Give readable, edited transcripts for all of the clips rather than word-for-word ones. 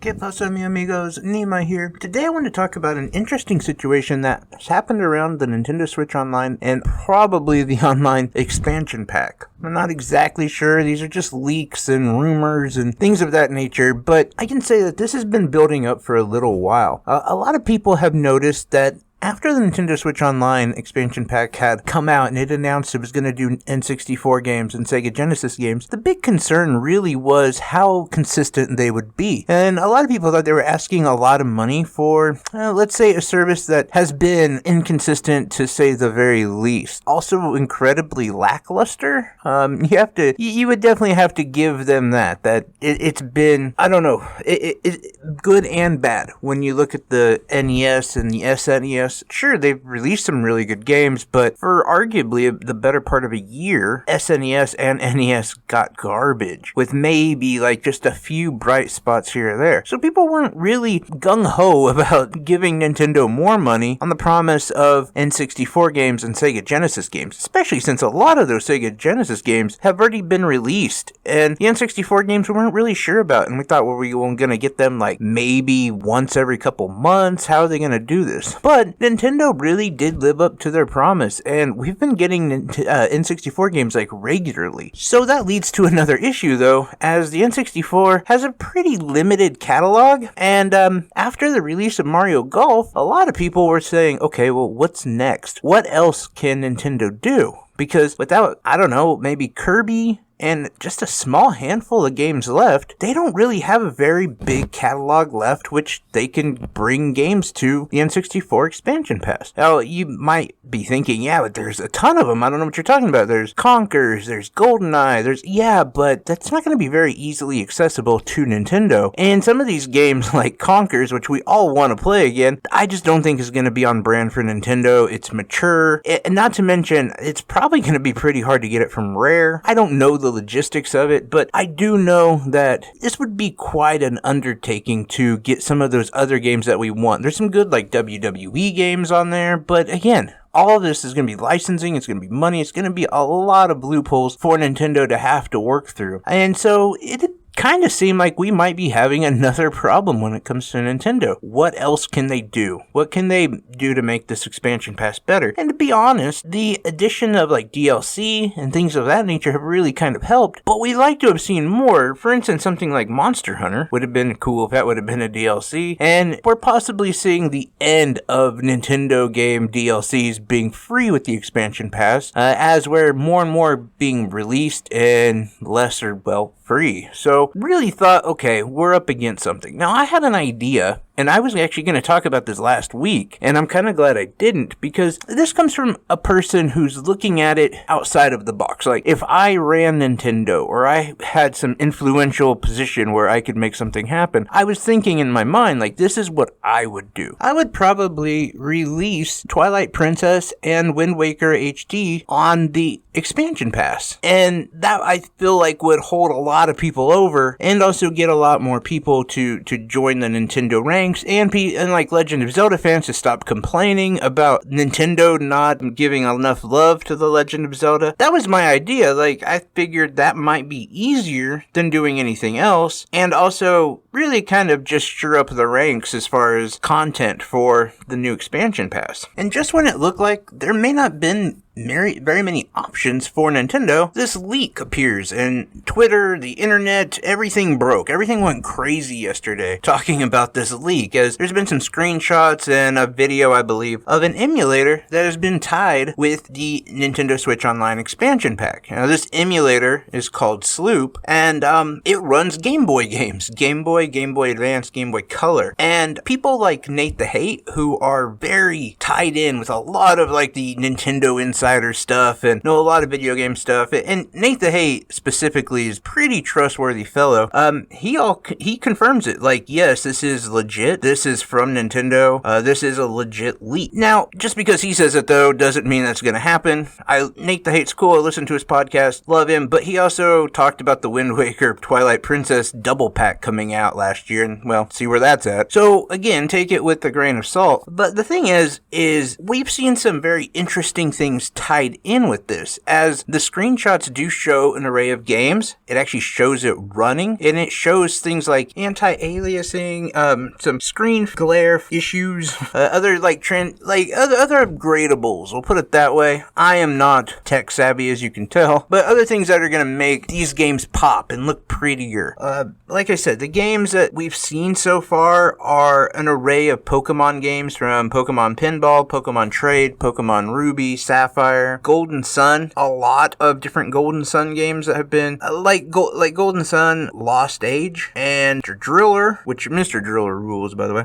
¿Qué pasa, mi amigos? Nima here. Today I want to talk about an interesting situation that has happened around the Nintendo Switch Online and probably the online expansion pack. I'm not exactly sure. These are just leaks and rumors and things of that nature, but I can say that this has been building up for a little while. A lot of people have noticed that after the Nintendo Switch Online expansion pack had come out and it announced it was going to do N64 games and Sega Genesis games, the big concern really was how consistent they would be. And a lot of people thought they were asking a lot of money for, let's say, a service that has been inconsistent to say the very least. Also incredibly lackluster. You would definitely have to give them that it's been, I don't know, it good and bad. When you look at the NES and the SNES, sure, they've released some really good games, but for arguably the better part of a year, SNES and NES got garbage, with maybe like just a few bright spots here or there. So people weren't really gung-ho about giving Nintendo more money on the promise of N64 games and Sega Genesis games, especially since a lot of those Sega Genesis games have already been released, and the N64 games we weren't really sure about, and we thought, well, we were going to get them like maybe once every couple months. How are they going to do this? But Nintendo really did live up to their promise, and we've been getting N64 games like regularly. So that leads to another issue though, as the N64 has a pretty limited catalog, and after the release of Mario Golf, a lot of people were saying, okay, well, what's next? What else can Nintendo do? Because without, I don't know, maybe Kirby and just a small handful of games left, they don't really have a very big catalog left which they can bring games to the N64 expansion pass. Now, you might be thinking, yeah, but there's a ton of them. I don't know what you're talking about. There's Conkers, there's GoldenEye, but that's not going to be very easily accessible to Nintendo. And some of these games like Conkers, which we all want to play again, I just don't think is going to be on brand for Nintendo. It's mature, and not to mention, it's probably going to be pretty hard to get it from Rare. I don't know the logistics of it, but I do know that this would be quite an undertaking to get some of those other games that we want. There's some good like WWE games on there, but again, all of this is going to be licensing, it's going to be money, it's going to be a lot of loopholes for Nintendo to have to work through. And so it kind of seem like we might be having another problem when it comes to Nintendo. What else can they do? What can they do to make this expansion pass better? And to be honest, the addition of like DLC and things of that nature have really kind of helped, but we'd like to have seen more. For instance, something like Monster Hunter would have been cool if that would have been a DLC, and we're possibly seeing the end of Nintendo game DLCs being free with the expansion pass, as we're more and more being released and less are, well, free. So really thought, okay, we're up against something. Now, I had an idea, and I was actually going to talk about this last week, and I'm kind of glad I didn't, because this comes from a person who's looking at it outside of the box. Like, if I ran Nintendo, or I had some influential position where I could make something happen, I was thinking in my mind, like, this is what I would do. I would probably release Twilight Princess and Wind Waker HD on the expansion pass, and that I feel like would hold a lot of people over, and also get a lot more people to join the Nintendo ranks, and like Legend of Zelda fans to stop complaining about Nintendo not giving enough love to the Legend of Zelda. That was my idea. Like, I figured that might be easier than doing anything else, and also really kind of just stir up the ranks as far as content for the new expansion pass. And just when it looked like there may not been very many options for Nintendo, this leak appears, and Twitter, the internet, everything broke. Everything went crazy yesterday talking about this leak, as there's been some screenshots and a video, I believe, of an emulator that has been tied with the Nintendo Switch Online expansion pack. Now, this emulator is called Sloop, and it runs Game Boy games. Game Boy Advance, Game Boy Color. And people like Nate the Hate, who are very tied in with a lot of like the Nintendo insider stuff and know a lot of video game stuff, and Nate the Hate specifically is pretty trustworthy fellow. He confirms it, like, yes, this is legit, this is from Nintendo, this is a legit leak. Now, just because he says it though doesn't mean that's gonna happen. Nate the Hate's cool, I listen to his podcast, love him, but he also talked about the Wind Waker Twilight Princess double pack coming out last year, and well, see where that's at. So again, take it with a grain of salt. But the thing is we've seen some very interesting things tied in with this, as the screenshots do show an array of games. It actually shows it running, and it shows things like anti-aliasing, some screen glare issues, other other upgradables. We'll put it that way. I am not tech savvy, as you can tell, but other things that are going to make these games pop and look prettier. Like I said, the games that we've seen so far are an array of Pokemon games, from Pokemon Pinball, Pokemon Trade, Pokemon Ruby, Sapphire, Golden Sun. A lot of different Golden Sun games that have been like Golden Sun Lost Age and Mr. Driller, which Mr. Driller rules, by the way.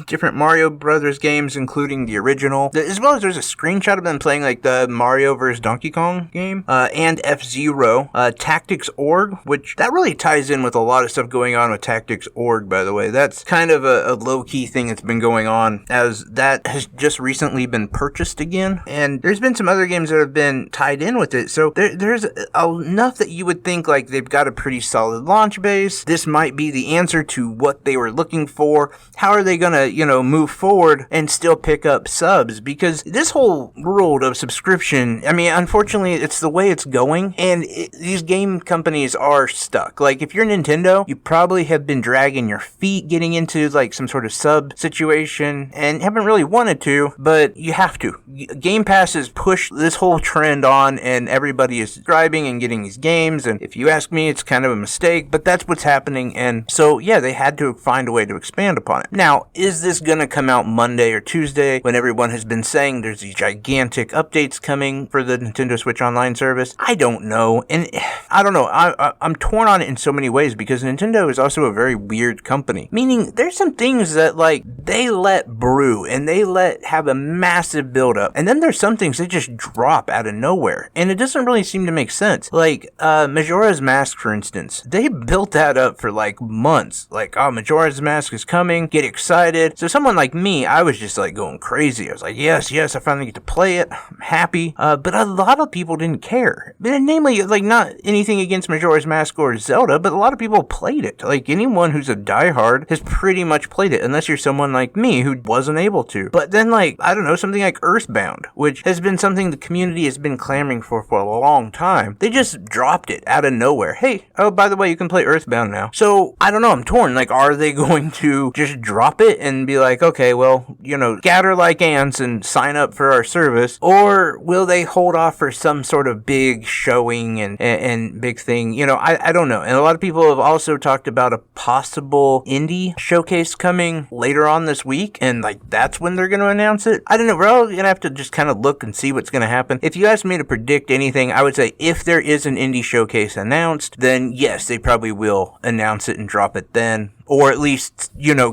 Different Mario Brothers games, including the original, as well as there's a screenshot of them playing like the Mario vs. Donkey Kong game, and F-Zero, Tactics Org, which that really ties in with a lot of stuff going on with Tactics Org, by the way. That's kind of a low-key thing that's been going on, as that has just recently been purchased again, and there's been some other games that have been tied in with it, so there's enough that you would think like they've got a pretty solid launch base. This might be the answer to what they were looking for. How are they gonna, move forward and still pick up subs? Because this whole world of subscription, I mean, unfortunately, it's the way it's going, and these game companies are stuck. Like, if you're Nintendo, you probably have been dragging your feet getting into like some sort of sub situation and haven't really wanted to, but you have to. Game Pass has pushed this whole trend on, and everybody is subscribing and getting these games, and if you ask me, it's kind of a mistake, but that's what's happening, and so yeah, they had to find a way to expand upon it. Now, is this gonna come out Monday or Tuesday, when everyone has been saying there's these gigantic updates coming for the Nintendo Switch Online service? I don't know, and I don't know, I'm torn on it in so many ways, because Nintendo is also a very weird company, meaning there's some things that like they let brew and they let have a massive build up, and then there's some things that just drop out of nowhere, and it doesn't really seem to make sense. Like Majora's Mask, for instance, they built that up for like months, like, oh, Majora's Mask is coming, get excited. So someone like me, I was just like going crazy. I was like, yes, I finally get to play it, I'm happy, but a lot of people didn't care, namely, like, not anything against Majora's Mask or Zelda, but a lot of people played it. Like, anyone who's a diehard has pretty much played it, unless you're someone like me who wasn't able to. But then, like, I don't know, something like Earthbound, which has been something the community has been clamoring for a long time, they just dropped it out of nowhere. Hey, oh, by the way, you can play Earthbound now. So, I don't know, I'm torn. Like, are they going to just drop it and be like, okay, well, scatter like ants and sign up for our service, or will they hold off for some sort of big showing and big thing? I don't know. And a lot of people have also talked about a possible indie showcase coming later on this week, and like that's when they're going to announce it. I don't know. We're all going to have to just kind of look and see what's going to happen. If you asked me to predict anything, I would say if there is an indie showcase announced, then yes, they probably will announce it and drop it then, or at least,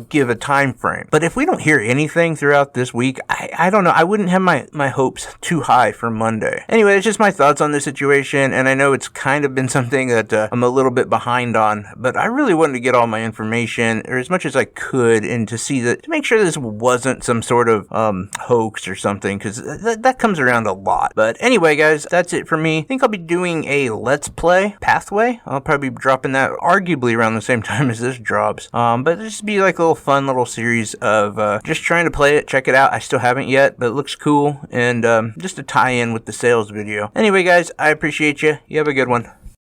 give a time frame. But if we don't hear anything throughout this week, I don't know. I wouldn't have my hopes too high for Monday. Anyway, it's just my thoughts on this situation, and I know it's kind of been something that I'm a little bit behind on, but I really wanted to get all my information, or as much as I could, and to make sure this wasn't some sort of hoax or something, because that comes around a lot. But anyway, guys, that's it for me. I think I'll be doing a Let's Play Pathway. I'll probably be dropping that arguably around the same time as this drops. But just be like a little fun little series of just trying to play it, check it out. I still haven't yet, but it looks cool, and just to tie in with the sales video. Anyway, guys, I appreciate you. You have a good one.